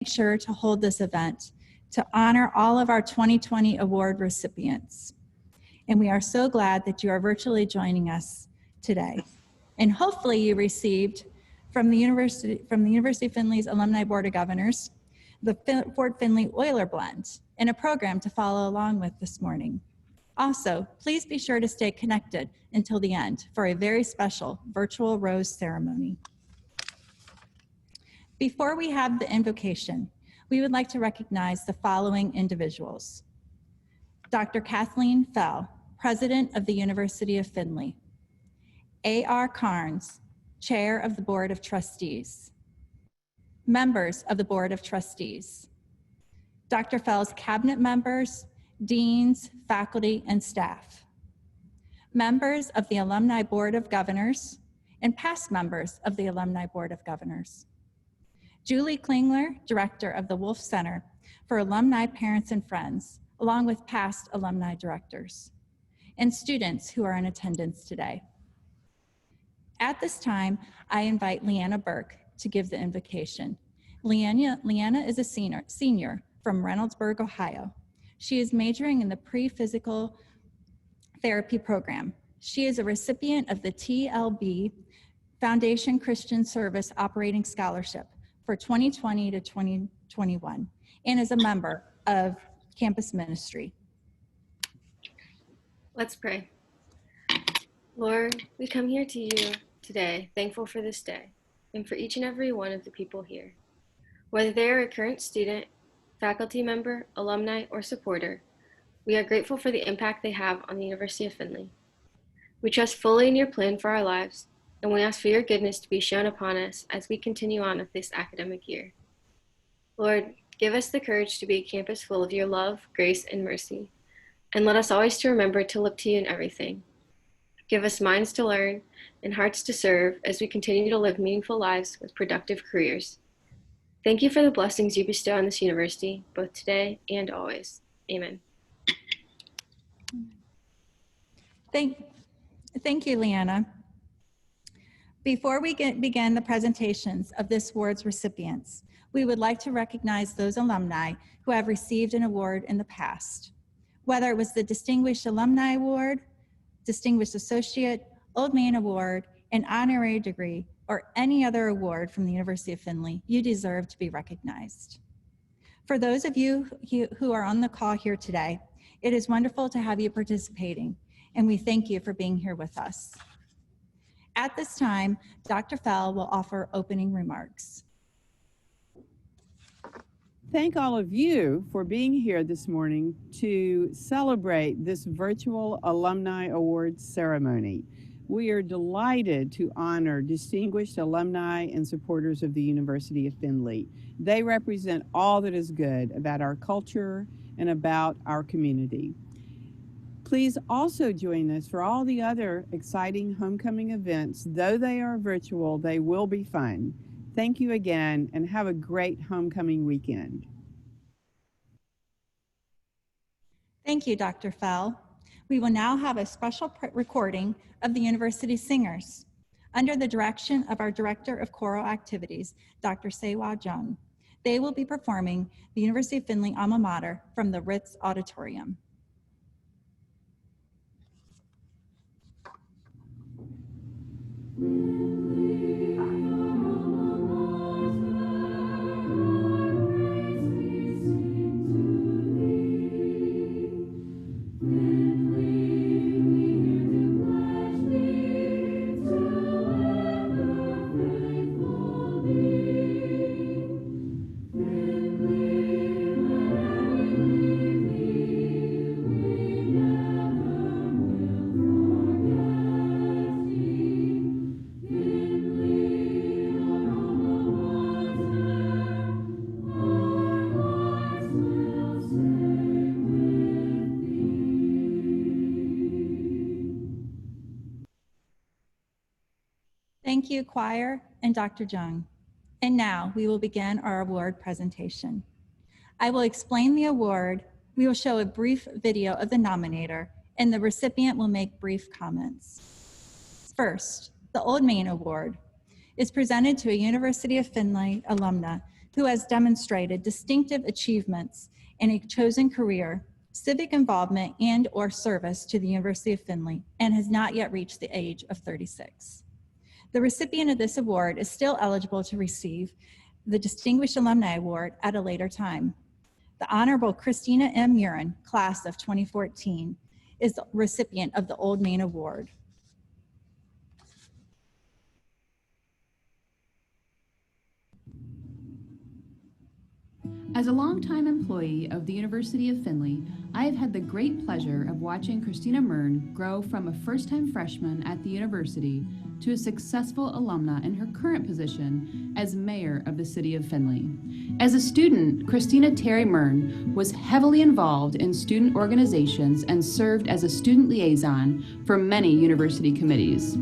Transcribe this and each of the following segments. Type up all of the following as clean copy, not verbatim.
sure to hold this event to honor all of our 2020 award recipients. And we are so glad that you are virtually joining us today. And hopefully you received from the University of Findlay's Alumni Board of Governors, the Fort Findlay Oiler Blend, and a program to follow along with this morning. Also, please be sure to stay connected until the end for a very special virtual rose ceremony. Before we have the invocation, we would like to recognize the following individuals. Dr. Kathleen Fell, President of the University of Findlay. A.R. Carnes, Chair of the Board of Trustees. Members of the Board of Trustees. Dr. Fell's cabinet members, deans, faculty, and staff. Members of the Alumni Board of Governors and past members of the Alumni Board of Governors. Julie Klingler, Director of the Wolf Center for Alumni Parents and Friends, along with past alumni directors, and students who are in attendance today. At this time, I invite Leanna Burke to give the invocation. Leanna is a senior from Reynoldsburg, Ohio. She is majoring in the pre-physical therapy program. She is a recipient of the TLB Foundation Christian Service Operating Scholarship for 2020 to 2021 and is a member of campus ministry. Let's pray. Lord, we come here to you today, thankful for this day and for each and every one of the people here. Whether they are a current student, faculty member, alumni, or supporter, we are grateful for the impact they have on the University of Findlay. We trust fully in your plan for our lives, and we ask for your goodness to be shown upon us as we continue on with this academic year. Lord, give us the courage to be a campus full of your love, grace, and mercy, and let us always to remember to look to you in everything. Give us minds to learn and hearts to serve as we continue to live meaningful lives with productive careers. Thank you for the blessings you bestow on this university, both today and always. Amen. Thank you, Leanna. Before we begin the presentations of this award's recipients, we would like to recognize those alumni who have received an award in the past, whether it was the Distinguished Alumni Award, Distinguished Associate, Old Man Award, an honorary degree, or any other award from the University of Findlay. You deserve to be recognized. For those of you who are on the call here today, it is wonderful to have you participating, and we thank you for being here with us. At this time, Dr. Fell will offer opening remarks. Thank all of you for being here this morning to celebrate this virtual Alumni Awards ceremony. We are delighted to honor distinguished alumni and supporters of the University of Findlay. They represent all that is good about our culture and about our community. Please also join us for all the other exciting homecoming events. Though they are virtual, they will be fun. Thank you again, and have a great homecoming weekend. Thank you, Dr. Fell. We will now have a special recording of the University Singers under the direction of our Director of Choral Activities, Dr. Sewa Jung. They will be performing the University of Findlay alma mater from the Ritz Auditorium. Thank you, choir and Dr. Jung. And now we will begin our award presentation. I will explain the award, we will show a brief video of the nominator, and the recipient will make brief comments. First, the Old Main Award is presented to a University of Findlay alumna who has demonstrated distinctive achievements in a chosen career, civic involvement, and/or service to the University of Findlay, and has not yet reached the age of 36. The recipient of this award is still eligible to receive the Distinguished Alumni Award at a later time. The Honorable Christina M. Murin, class of 2014, is the recipient of the Old Main Award. As a longtime employee of the University of Findlay, I have had the great pleasure of watching Christina Mern grow from a first-time freshman at the university to a successful alumna in her current position as mayor of the city of Findlay. As a student, Christina Terry Mern was heavily involved in student organizations and served as a student liaison for many university committees.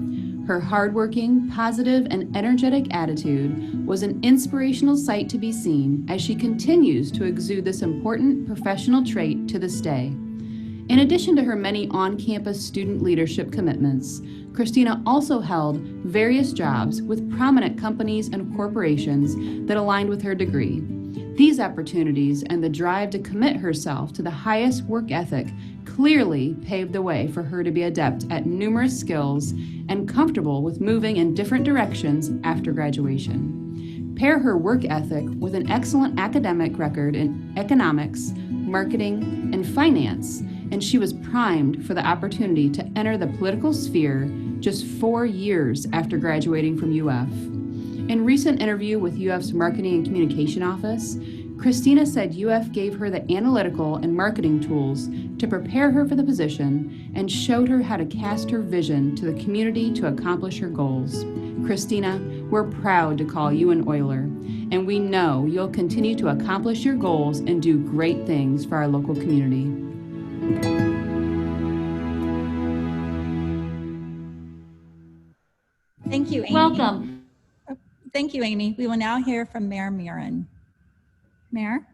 Her hardworking, positive, and energetic attitude was an inspirational sight to be seen as she continues to exude this important professional trait to this day. In addition to her many on-campus student leadership commitments, Christina also held various jobs with prominent companies and corporations that aligned with her degree. These opportunities and the drive to commit herself to the highest work ethic clearly paved the way for her to be adept at numerous skills and comfortable with moving in different directions after graduation. Pair her work ethic with an excellent academic record in economics, marketing, and finance, and she was primed for the opportunity to enter the political sphere just 4 years after graduating from UF. In a recent interview with UF's Marketing and Communication Office, Christina said UF gave her the analytical and marketing tools to prepare her for the position and showed her how to cast her vision to the community to accomplish her goals. Christina, we're proud to call you an Oiler, and we know you'll continue to accomplish your goals and do great things for our local community. Thank you, Amy. Welcome. Thank you, Amy. We will now hear from Mayor Murin. Mayor?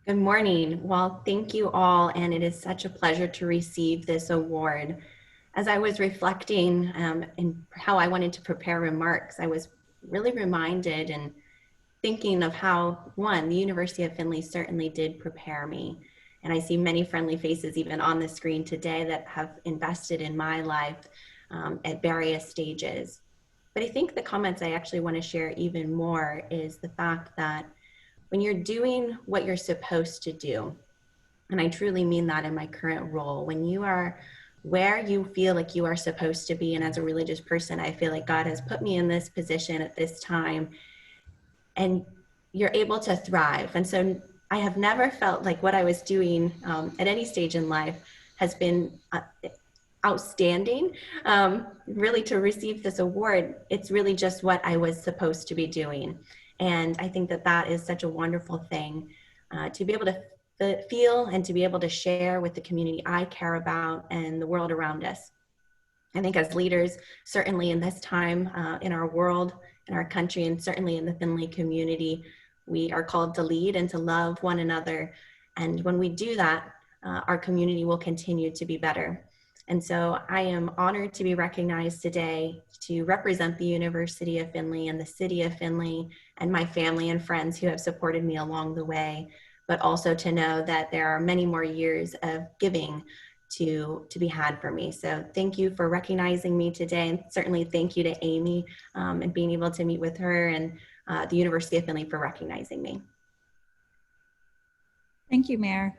Good morning. Well, thank you all, and it is such a pleasure to receive this award. As I was reflecting in how I wanted to prepare remarks, I was really reminded and thinking of how, one, the University of Findlay certainly did prepare me. And I see many friendly faces even on the screen today that have invested in my life at various stages. But I think the comments I actually want to share even more is the fact that when you're doing what you're supposed to do, and I truly mean that in my current role, when you are where you feel like you are supposed to be, and as a religious person, I feel like God has put me in this position at this time, and you're able to thrive. And so I have never felt like what I was doing at any stage in life has been outstanding. Really, to receive this award, it's really just what I was supposed to be doing. And I think that that is such a wonderful thing to be able to feel and to be able to share with the community I care about and the world around us. I think as leaders, certainly in this time in our world, in our country, and certainly in the Findlay community, we are called to lead and to love one another. And when we do that, our community will continue to be better. And so I am honored to be recognized today to represent the University of Findlay and the city of Findlay and my family and friends who have supported me along the way, but also to know that there are many more years of giving to be had for me. So thank you for recognizing me today, and certainly thank you to Amy and being able to meet with her and the University of Findlay for recognizing me. Thank you, Mayor.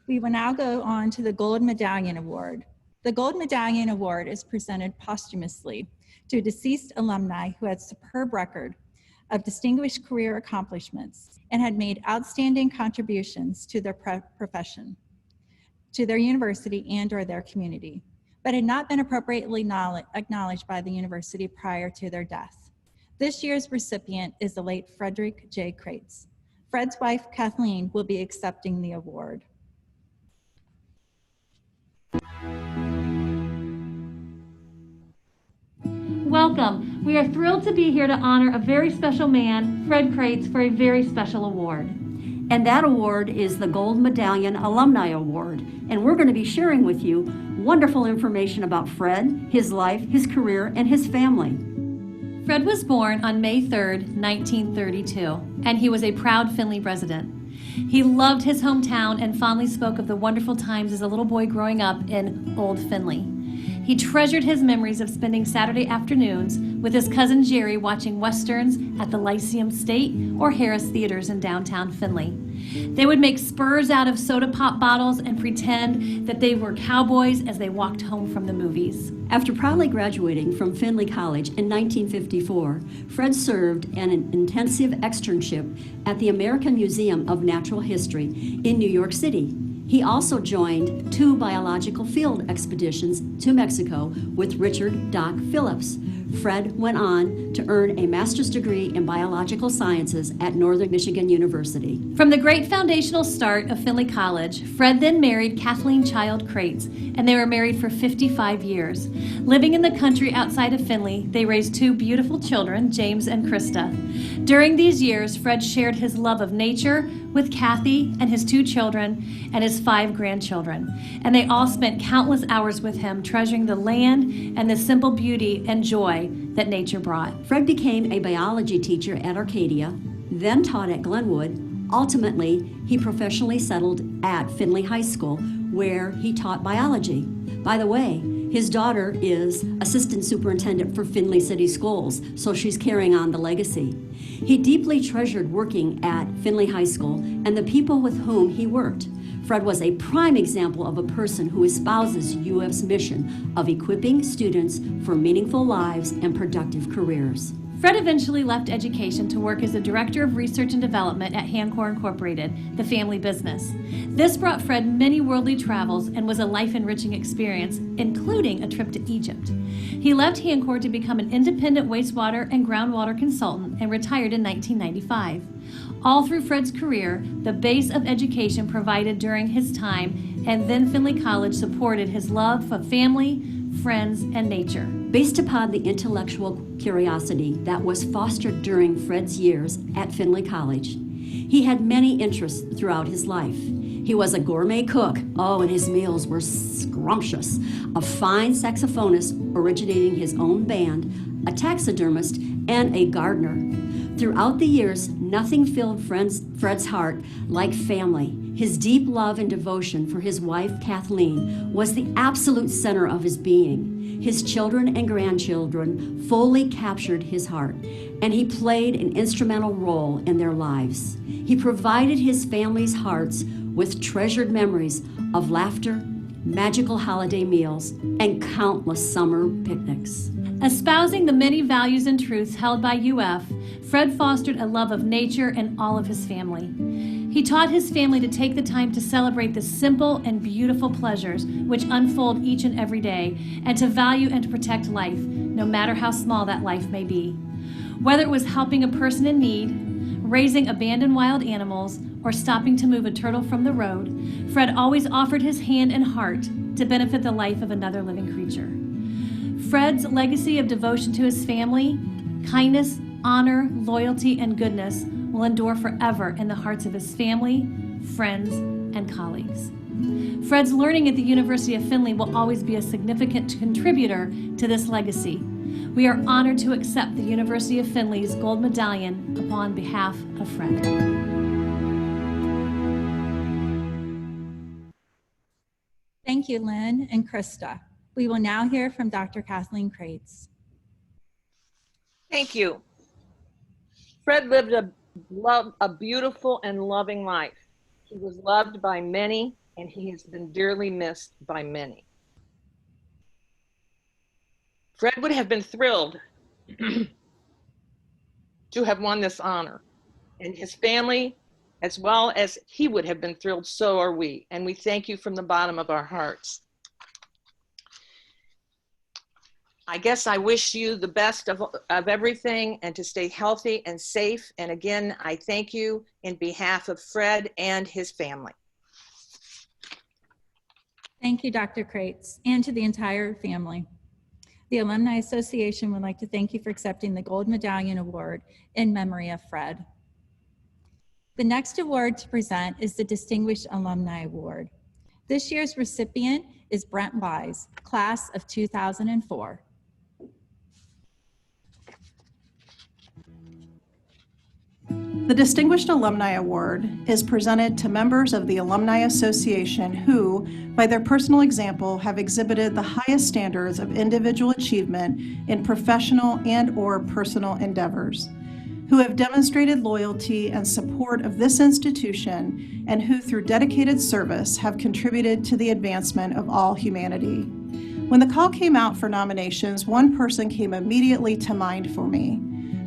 We will now go on to the Gold Medallion Award. The Gold Medallion Award is presented posthumously to a deceased alumni who had superb record of distinguished career accomplishments and had made outstanding contributions to their profession, to their university and/or their community, but had not been appropriately acknowledged by the university prior to their death. This year's recipient is the late Frederick J. Kreitz. Fred's wife, Kathleen, will be accepting the award. Welcome. We are thrilled to be here to honor a very special man, Fred Kreitz, for a very special award. And that award is the Gold Medallion Alumni Award. And we're going to be sharing with you wonderful information about Fred, his life, his career, and his family. Fred was born on May 3rd, 1932, and he was a proud Findlay resident. He loved his hometown and fondly spoke of the wonderful times as a little boy growing up in Old Findlay. He treasured his memories of spending Saturday afternoons with his cousin Jerry watching westerns at the Lyceum State or Harris Theaters in downtown Findlay. They would make spurs out of soda pop bottles and pretend that they were cowboys as they walked home from the movies. After proudly graduating from Findlay College in 1954, Fred served an intensive externship at the American Museum of Natural History in New York City. He also joined 2 biological field expeditions to Mexico with Richard Doc Phillips. Fred went on to earn a master's degree in biological sciences at Northern Michigan University. From the great foundational start of Findlay College, Fred then married Kathleen Child Crates, and they were married for 55 years. Living in the country outside of Findlay, they raised 2 beautiful children, James and Krista. During these years, Fred shared his love of nature with Kathy and his 2 children and his 5 grandchildren, and they all spent countless hours with him, treasuring the land and the simple beauty and joy that nature brought. Fred became a biology teacher at Arcadia, then taught at Glenwood. Ultimately, he professionally settled at Findlay High School, where he taught biology. By the way, his daughter is assistant superintendent for Findlay City Schools, so she's carrying on the legacy. He deeply treasured working at Findlay High School and the people with whom he worked. Fred was a prime example of a person who espouses UF's mission of equipping students for meaningful lives and productive careers. Fred eventually left education to work as a director of research and development at Hancor Incorporated, the family business. This brought Fred many worldly travels and was a life-enriching experience, including a trip to Egypt. He left Hancor to become an independent wastewater and groundwater consultant and retired in 1995. All through Fred's career, the base of education provided during his time and then Findlay College supported his love for family, friends, and nature. Based upon the intellectual curiosity that was fostered during Fred's years at Findlay College, he had many interests throughout his life. He was a gourmet cook, and his meals were scrumptious, a fine saxophonist originating his own band, a taxidermist, and a gardener. Throughout the years, nothing filled Fred's heart like family. His deep love and devotion for his wife, Kathleen, was the absolute center of his being. His children and grandchildren fully captured his heart, and he played an instrumental role in their lives. He provided his family's hearts with treasured memories of laughter, magical holiday meals, and countless summer picnics. Espousing the many values and truths held by UF, Fred fostered a love of nature in all of his family. He taught his family to take the time to celebrate the simple and beautiful pleasures which unfold each and every day, and to value and to protect life, no matter how small that life may be. Whether it was helping a person in need, raising abandoned wild animals, or stopping to move a turtle from the road, Fred always offered his hand and heart to benefit the life of another living creature. Fred's legacy of devotion to his family, kindness, honor, loyalty, and goodness will endure forever in the hearts of his family, friends, and colleagues. Fred's learning at the University of Findlay will always be a significant contributor to this legacy. We are honored to accept the University of Findlay's Gold Medallion upon behalf of Fred. Thank you, Lynn and Krista. We will now hear from Dr. Kathleen Crates. Thank you. Fred lived a beautiful and loving life. He was loved by many, and he has been dearly missed by many. Fred would have been thrilled to have won this honor, and his family, as well as he would have been thrilled, so are we, and we thank you from the bottom of our hearts. I guess I wish you the best of everything, and to stay healthy and safe. And again, I thank you in behalf of Fred and his family. Thank you, Dr. Crates, and to the entire family. The Alumni Association would like to thank you for accepting the Gold Medallion Award in memory of Fred. The next award to present is the Distinguished Alumni Award. This year's recipient is Brent Wise, class of 2004. The Distinguished Alumni Award is presented to members of the Alumni Association who, by their personal example, have exhibited the highest standards of individual achievement in professional and/or personal endeavors, who have demonstrated loyalty and support of this institution, and who, through dedicated service, have contributed to the advancement of all humanity. When the call came out for nominations, one person came immediately to mind for me: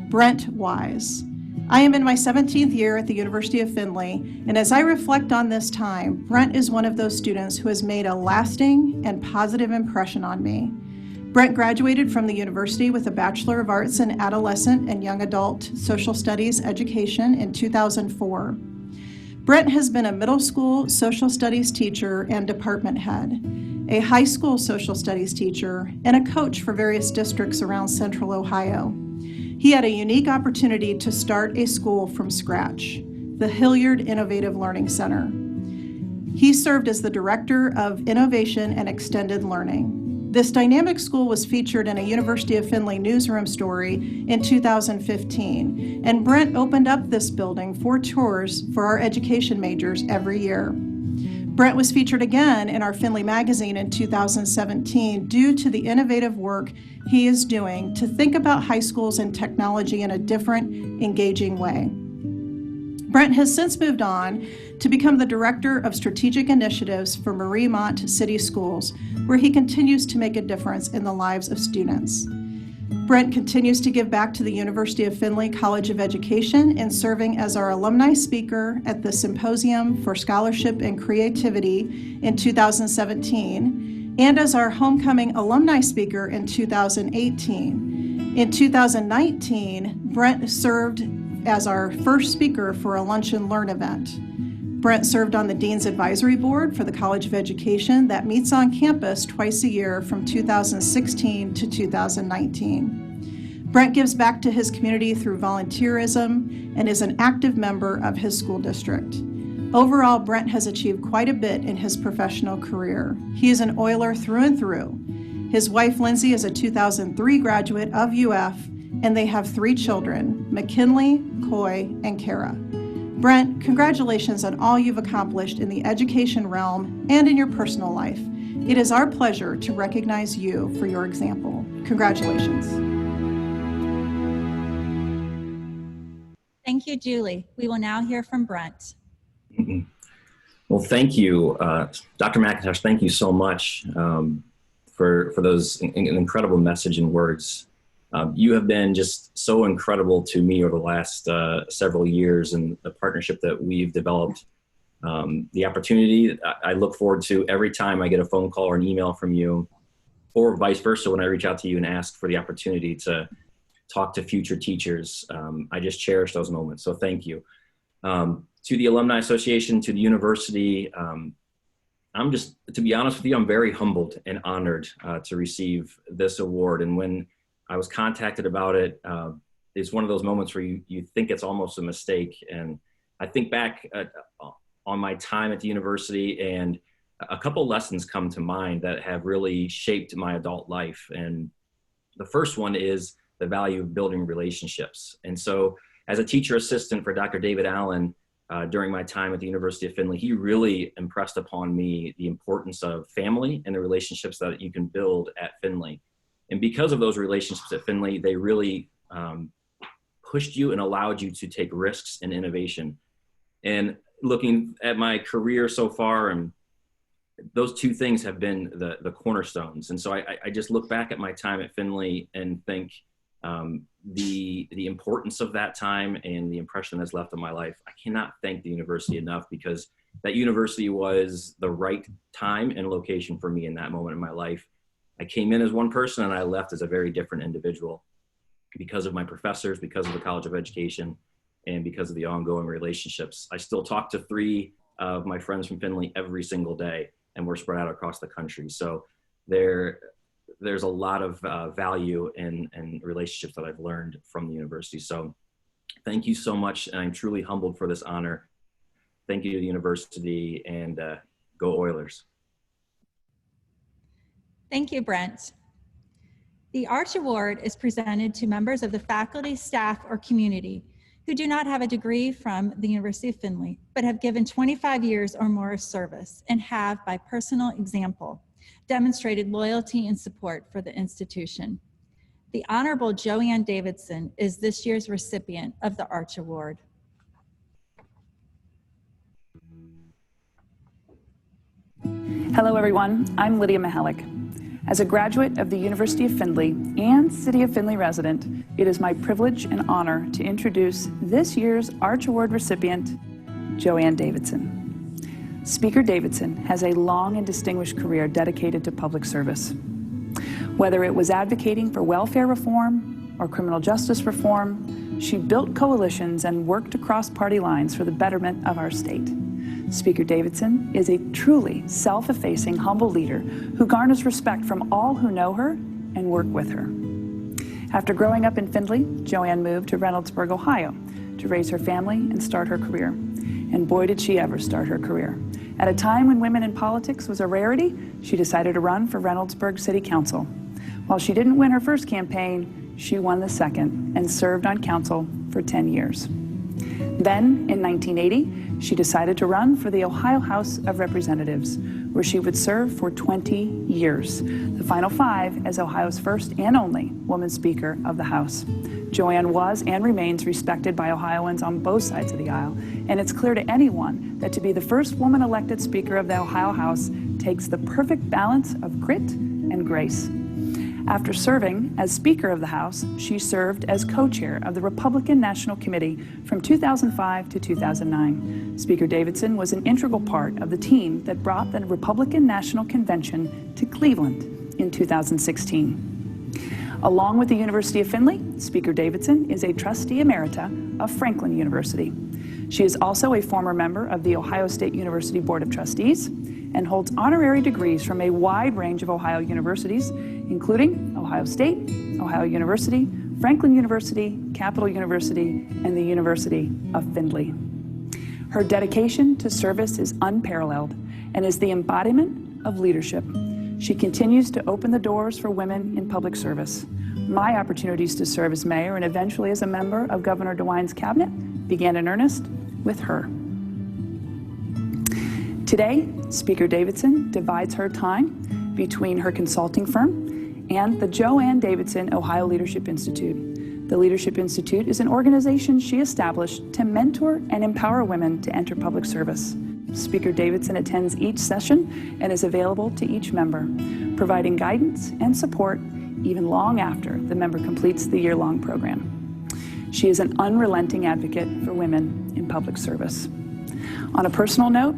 Brent Wise. I am in my 17th year at the University of Findlay, and as I reflect on this time, Brent is one of those students who has made a lasting and positive impression on me. Brent graduated from the university with a Bachelor of Arts in Adolescent and Young Adult Social Studies education in 2004. Brent has been a middle school social studies teacher and department head, a high school social studies teacher, and a coach for various districts around Central Ohio. He had a unique opportunity to start a school from scratch, the Hilliard Innovative Learning Center. He served as the Director of Innovation and Extended Learning. This dynamic school was featured in a University of Findlay newsroom story in 2015, and Brent opened up this building for tours for our education majors every year. Brent was featured again in our Findlay magazine in 2017 due to the innovative work he is doing to think about high schools and technology in a different, engaging way. Brent has since moved on to become the Director of Strategic Initiatives for Mariemont City Schools, where he continues to make a difference in the lives of students. Brent continues to give back to the University of Findlay College of Education in serving as our alumni speaker at the Symposium for Scholarship and Creativity in 2017, and as our homecoming alumni speaker in 2018. In 2019, Brent served as our first speaker for a Lunch and Learn event. Brent served on the Dean's Advisory Board for the College of Education that meets on campus twice a year from 2016 to 2019. Brent gives back to his community through volunteerism and is an active member of his school district. Overall, Brent has achieved quite a bit in his professional career. He is an Oiler through and through. His wife, Lindsay, is a 2003 graduate of UF, and they have 3 children, McKinley, Coy, and Kara. Brent, congratulations on all you've accomplished in the education realm and in your personal life. It is our pleasure to recognize you for your example. Congratulations. Thank you, Julie. We will now hear from Brent. Well, thank you, Dr. McIntosh. Thank you so much for those incredible message and words. You have been just so incredible to me over the last several years, and the partnership that we've developed. The opportunity I look forward to every time I get a phone call or an email from you, or vice versa when I reach out to you and ask for the opportunity to talk to future teachers. I just cherish those moments, so thank you. To the Alumni Association, to the university, I'm just, to be honest with you, I'm very humbled and honored to receive this award. And when I was contacted about it, it's one of those moments where you think it's almost a mistake. And I think back on my time at the university, and a couple lessons come to mind that have really shaped my adult life. And the first one is the value of building relationships. And so as a teacher assistant for Dr. David Allen, during my time at the University of Findlay, he really impressed upon me the importance of family and the relationships that you can build at Findlay. And because of those relationships at Findlay, they really pushed you and allowed you to take risks in innovation. And looking at my career so far, and those two things have been the cornerstones. And so I just look back at my time at Findlay and think the importance of that time and the impression that's left on my life. I cannot thank the university enough, because that university was the right time and location for me in that moment in my life. I came in as one person and I left as a very different individual because of my professors, because of the College of Education, and because of the ongoing relationships. I still talk to 3 of my friends from Findlay every single day, and we're spread out across the country. So there's a lot of value and relationships that I've learned from the university. So thank you so much. And I'm truly humbled for this honor. Thank you to the university, and go Oilers. Thank you, Brent. The Arch Award is presented to members of the faculty, staff, or community who do not have a degree from the University of Findlay, but have given 25 years or more of service and have, by personal example, demonstrated loyalty and support for the institution. The Honorable Joanne Davidson is this year's recipient of the Arch Award. Hello everyone, I'm Lydia Mahalik. As a graduate of the University of Findlay and City of Findlay resident, it is my privilege and honor to introduce this year's Arch Award recipient, Joanne Davidson. Speaker Davidson has a long and distinguished career dedicated to public service. Whether it was advocating for welfare reform or criminal justice reform, she built coalitions and worked across party lines for the betterment of our state. Speaker Davidson is a truly self-effacing, humble leader who garners respect from all who know her and work with her. After growing up in Findlay, Joanne moved to Reynoldsburg, Ohio, to raise her family and start her career. And boy, did she ever start her career. At a time when women in politics was a rarity, she decided to run for Reynoldsburg City Council. While she didn't win her first campaign, she won the second and served on council for 10 years. Then, in 1980, she decided to run for the Ohio House of Representatives, where she would serve for 20 years, the final 5 as Ohio's first and only woman Speaker of the House. Joanne was and remains respected by Ohioans on both sides of the aisle, and it's clear to anyone that to be the first woman elected Speaker of the Ohio House takes the perfect balance of grit and grace. After serving as Speaker of the House, she served as co-chair of the Republican National Committee from 2005 to 2009. Speaker Davidson was an integral part of the team that brought the Republican National Convention to Cleveland in 2016. Along with the University of Findlay, Speaker Davidson is a trustee emerita of Franklin University. She is also a former member of the Ohio State University Board of Trustees and holds honorary degrees from a wide range of Ohio universities, including Ohio State, Ohio University, Franklin University, Capital University, and the University of Findlay. Her dedication to service is unparalleled and is the embodiment of leadership. She continues to open the doors for women in public service. My opportunities to serve as mayor and eventually as a member of Governor DeWine's cabinet began in earnest with her. Today, Speaker Davidson divides her time between her consulting firm and the Joanne Davidson Ohio Leadership Institute. The Leadership Institute is an organization she established to mentor and empower women to enter public service. Speaker Davidson attends each session and is available to each member, providing guidance and support even long after the member completes the year-long program. She is an unrelenting advocate for women in public service. On a personal note,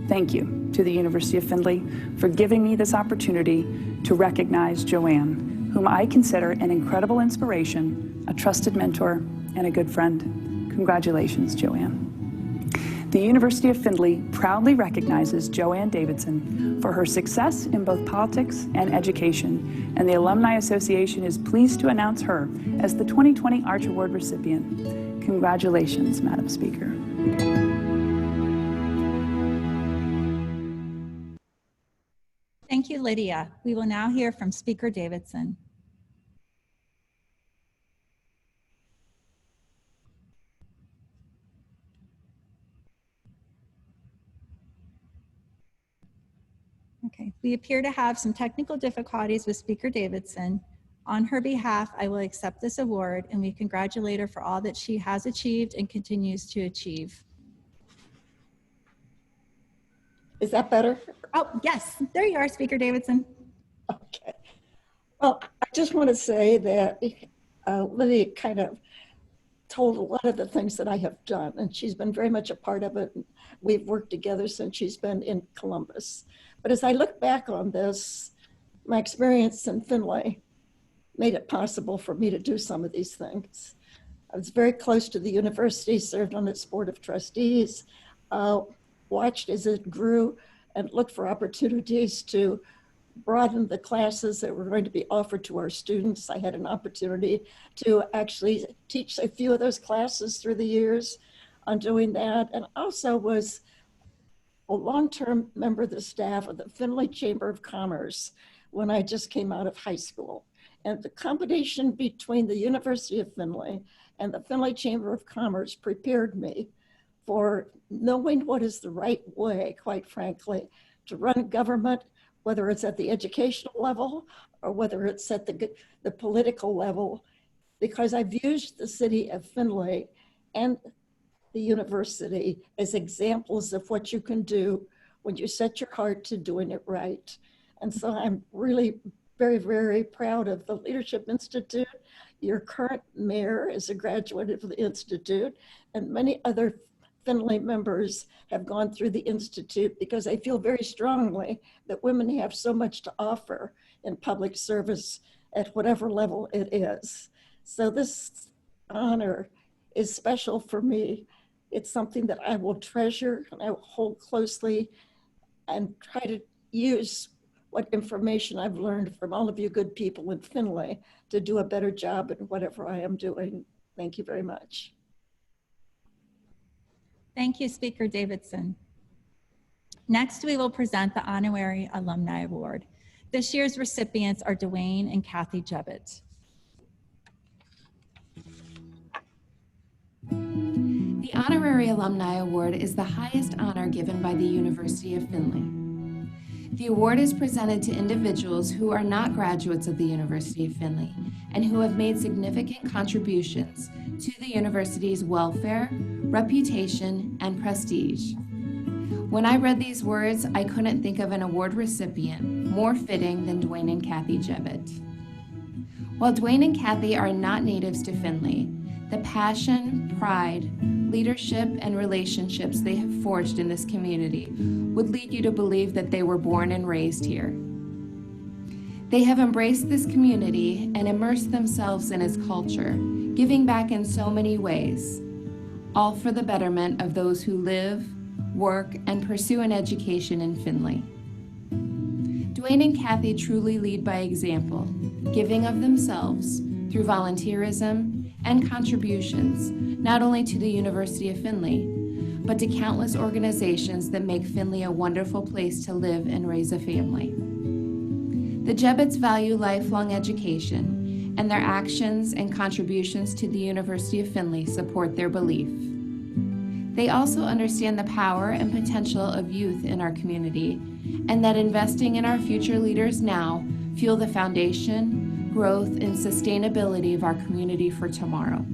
thank you to the University of Findlay for giving me this opportunity to recognize Joanne, whom I consider an incredible inspiration, a trusted mentor, and a good friend. Congratulations, Joanne. The University of Findlay proudly recognizes Joanne Davidson for her success in both politics and education, and the Alumni Association is pleased to announce her as the 2020 Arch Award recipient. Congratulations, Madam Speaker. Thank you, Lydia. We will now hear from Speaker Davidson. Okay, we appear to have some technical difficulties with Speaker Davidson. On her behalf, I will accept this award and we congratulate her for all that she has achieved and continues to achieve. Is that better? Oh, yes, there you are, Speaker Davidson. Okay. Well, I just want to say that Lydia kind of told a lot of the things that I have done, and she's been very much a part of it. We've worked together since she's been in Columbus. But as I look back on this, my experience in Findlay made it possible for me to do some of these things. I was very close to the university, served on its board of trustees, watched as it grew and looked for opportunities to broaden the classes that were going to be offered to our students. I had an opportunity to actually teach a few of those classes through the years on doing that, and also was a long-term member of the staff of the Findlay Chamber of Commerce when I just came out of high school. And the combination between the University of Findlay And the Findlay Chamber of Commerce prepared me for knowing what is the right way, quite frankly, to run government, whether it's at the educational level or whether it's at the political level, because I've used the city of Findlay and the university as examples of what you can do when you set your heart to doing it right. And so I'm really very, very proud of the Leadership Institute. Your current mayor is a graduate of the Institute, and many other Findlay members have gone through the Institute because I feel very strongly that women have so much to offer in public service at whatever level it is. So this honor is special for me. It's something that I will treasure and I will hold closely and try to use what information I've learned from all of you good people in Findlay to do a better job in whatever I am doing. Thank you very much. Thank you, Speaker Davidson. Next, we will present the Honorary Alumni Award. This year's recipients are Dwayne and Kathy Jebbett. The Honorary Alumni Award is the highest honor given by the University of Findlay. The award is presented to individuals who are not graduates of the University of Findlay and who have made significant contributions to the university's welfare, reputation, and prestige. When I read these words, I couldn't think of an award recipient more fitting than Dwayne and Kathy Jebbett. While Dwayne and Kathy are not natives to Findlay, the passion, pride, leadership, and relationships they have forged in this community would lead you to believe that they were born and raised here. They have embraced this community and immersed themselves in its culture, giving back in so many ways, all for the betterment of those who live, work, and pursue an education in Findlay. Dwayne and Kathy truly lead by example, giving of themselves through volunteerism and contributions, not only to the University of Findlay, but to countless organizations that make Findlay a wonderful place to live and raise a family. The Jebbetts value lifelong education, and their actions and contributions to the University of Findlay support their belief. They also understand the power and potential of youth in our community, and that investing in our future leaders now fuel the foundation, growth, and sustainability of our community for tomorrow.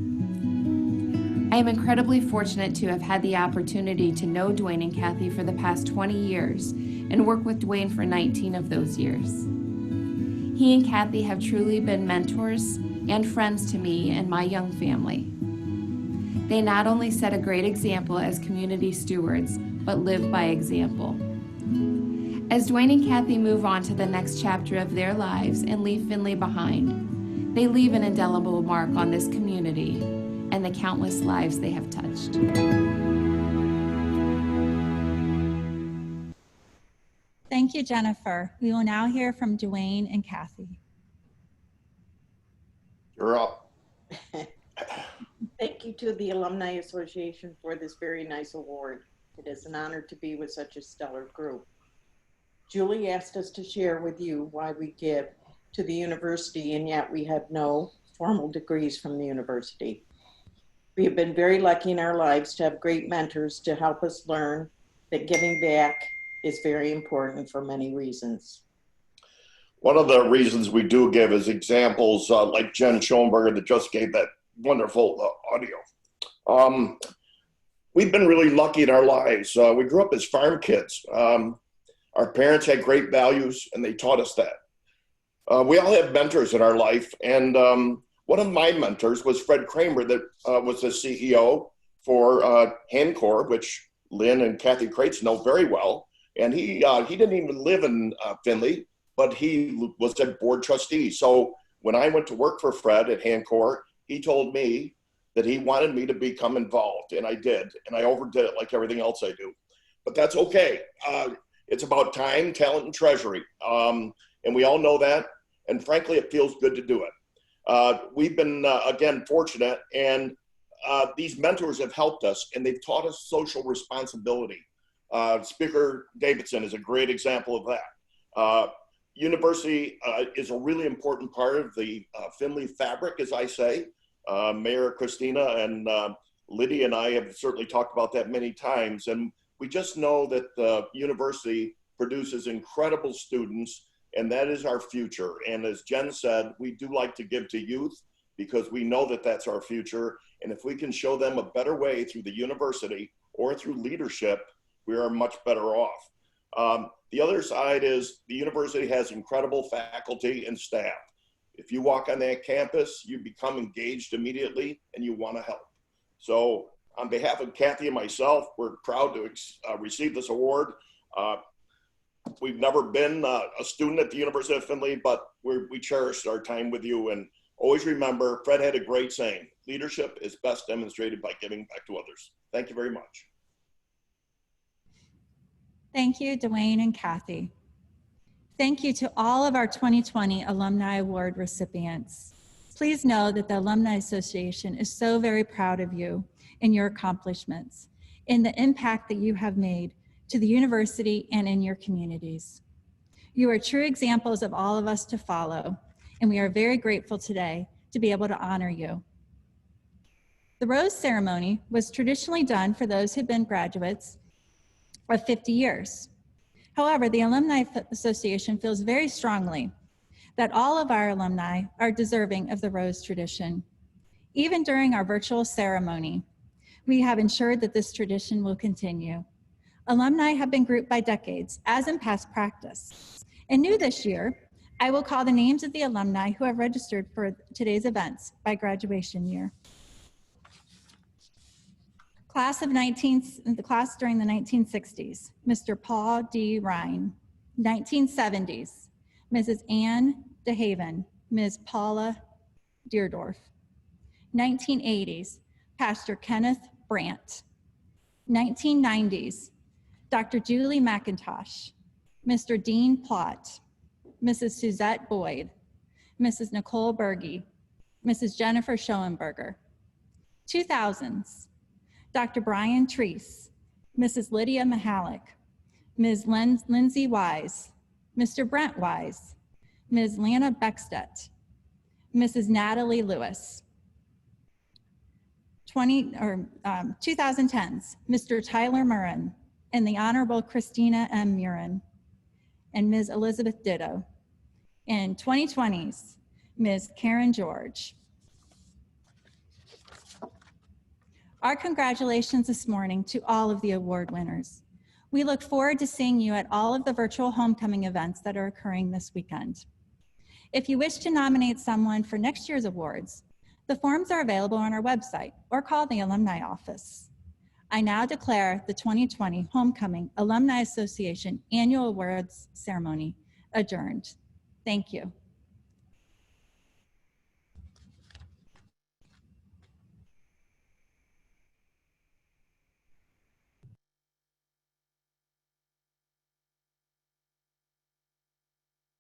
I am incredibly fortunate to have had the opportunity to know Dwayne and Kathy for the past 20 years and work with Dwayne for 19 of those years. He and Kathy have truly been mentors and friends to me and my young family. They not only set a great example as community stewards, but live by example. As Dwayne and Kathy move on to the next chapter of their lives and leave Findlay behind, they leave an indelible mark on this community and the countless lives they have touched. Thank you, Jennifer. We will now hear from Dwayne and Kathy. You're up. Thank you to the Alumni Association for this very nice award. It is an honor to be with such a stellar group. Julie asked us to share with you why we give to the university, and yet we have no formal degrees from the university. We have been very lucky in our lives to have great mentors to help us learn that giving back is very important for many reasons. One of the reasons we do give is examples like Jen Schoenberger that just gave that wonderful audio. We've been really lucky in our lives. We grew up as farm kids. Our parents had great values and they taught us that. We all have mentors in our life, and one of my mentors was Fred Kramer, that was the CEO for Hancor, which Lynn and Kathy Kreitz know very well. And he didn't even live in Findlay, but he was a board trustee. So when I went to work for Fred at Hancor, he told me that he wanted me to become involved, and I did. And I overdid it like everything else I do. But that's okay. It's about time, talent, and treasury. And we all know that. And frankly, it feels good to do it. We've been, again, fortunate. And these mentors have helped us, and they've taught us social responsibility. Speaker Davidson is a great example of that. University is a really important part of the Findlay fabric, as I say. Mayor Christina and Lydia and I have certainly talked about that many times. And we just know that the university produces incredible students, and that is our future. And as Jen said, we do like to give to youth because we know that that's our future. And if we can show them a better way through the university or through leadership, we are much better off. The other side is the university has incredible faculty and staff. If you walk on that campus, you become engaged immediately and you want to help. So on behalf of Kathy and myself, we're proud to receive this award. We've never been a student at the University of Findlay, but we cherished our time with you. And always remember, Fred had a great saying, leadership is best demonstrated by giving back to others. Thank you very much. Thank you, Dwayne and Kathy. Thank you to all of our 2020 Alumni Award recipients. Please know that the Alumni Association is so very proud of you and your accomplishments and the impact that you have made to the university and in your communities. You are true examples of all of us to follow, and we are very grateful today to be able to honor you. The rose ceremony was traditionally done for those who've been graduates of 50 years. However, the Alumni Association feels very strongly that all of our alumni are deserving of the rose tradition. Even during our virtual ceremony, we have ensured that this tradition will continue. Alumni have been grouped by decades, as in past practice. And new this year, I will call the names of the alumni who have registered for today's events by graduation year. The class during the 1960s, Mr. Paul D. Ryan. 1970s, Mrs. Ann DeHaven, Ms. Paula Deerdorf. 1980s, Pastor Kenneth Brandt. 1990s, Dr. Julie McIntosh, Mr. Dean Plott, Mrs. Suzette Boyd, Mrs. Nicole Berge, Mrs. Jennifer Schoenberger. 2000s, Dr. Brian Treese, Mrs. Lydia Mihalik, Ms. Lindsay Wise, Mr. Brent Wise, Ms. Lana Beckstedt, Mrs. Natalie Lewis. 2010s, Mr. Tyler Murrin and the Honorable Christina M. Murrin and Ms. Elizabeth Ditto. And 2020s, Ms. Karen George. Our congratulations this morning to all of the award winners. We look forward to seeing you at all of the virtual homecoming events that are occurring this weekend. If you wish to nominate someone for next year's awards, the forms are available on our website or call the alumni office. I now declare the 2020 Homecoming Alumni Association Annual Awards Ceremony adjourned. Thank you.